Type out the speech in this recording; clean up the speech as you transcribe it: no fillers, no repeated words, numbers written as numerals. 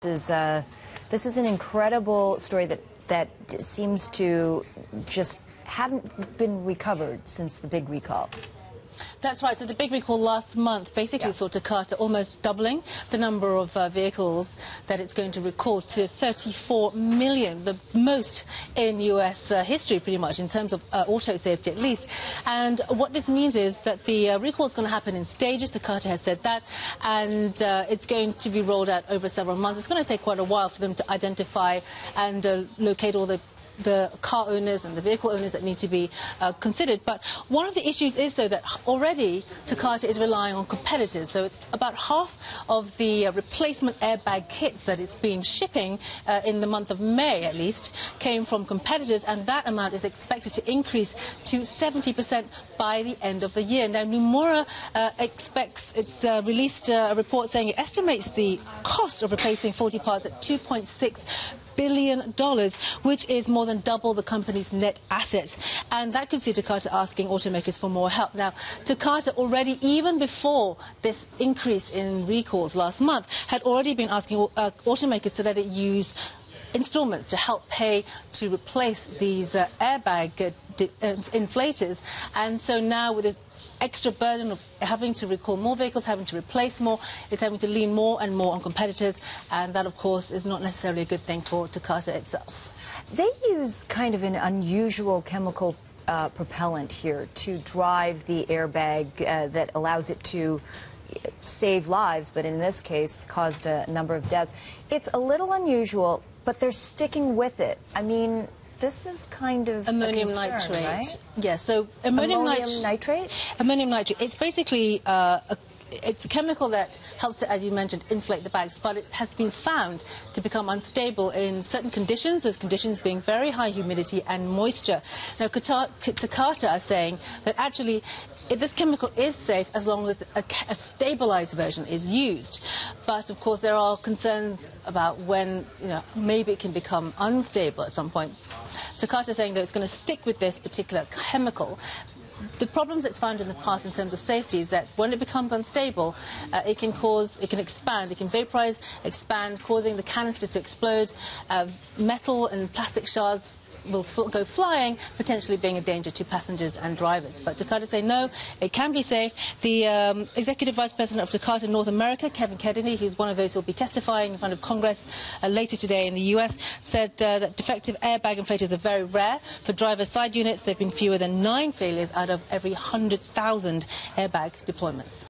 This is an incredible story that seems to just haven't been recovered since the big recall. That's right. So the big recall last month basically saw Takata almost doubling the number of vehicles that it's going to recall to 34 million, the most in U.S. history pretty much in terms of auto safety at least. And what this means is that the recall is going to happen in stages. Takata has said that, and it's going to be rolled out over several months. It's going to take quite a while for them to identify and locate all the car owners and the vehicle owners that need to be considered. But one of the issues is, though, that already Takata is relying on competitors. So it's about half of the replacement airbag kits that it's been shipping in the month of May, at least, came from competitors, and that amount is expected to increase to 70% by the end of the year. Now, Nomura it's released a report saying it estimates the cost of replacing faulty parts at $2.6 billion, which is more than double the company's net assets. And that could see Takata asking automakers for more help. Now, Takata already, even before this increase in recalls last month, had already been asking automakers to let it use installments to help pay to replace these airbag inflators. And so now, with this extra burden of having to recall more vehicles, having to replace more, it's having to lean more and more on competitors, and that, of course, is not necessarily a good thing for Takata itself. They use kind of an unusual chemical propellant here to drive the airbag that allows it to save lives, but in this case caused a number of deaths. It's a little unusual, but they're sticking with it. I mean, this is kind of ammonium nitrate, right? Yeah, so ammonium nitrate. Ammonium nitrate. It's basically it's a chemical that helps to, as you mentioned, inflate the bags, but it has been found to become unstable in certain conditions, those conditions being very high humidity and moisture. Now, Takata are saying that actually this chemical is safe as long as a stabilized version is used. But, of course, there are concerns about when, maybe it can become unstable at some point. Takata is saying that it's going to stick with this particular chemical. The problems it's found in the past in terms of safety is that when it becomes unstable, it can expand, it can vaporize, expand, causing the canisters to explode. Metal and plastic shards will go flying, potentially being a danger to passengers and drivers. But Takata say no, it can be safe. The Executive Vice President of Takata North America, Kevin Kennedy, who's one of those who will be testifying in front of Congress later today in the US, said that defective airbag inflators are very rare. For driver side units, there have been fewer than 9 failures out of every 100,000 airbag deployments.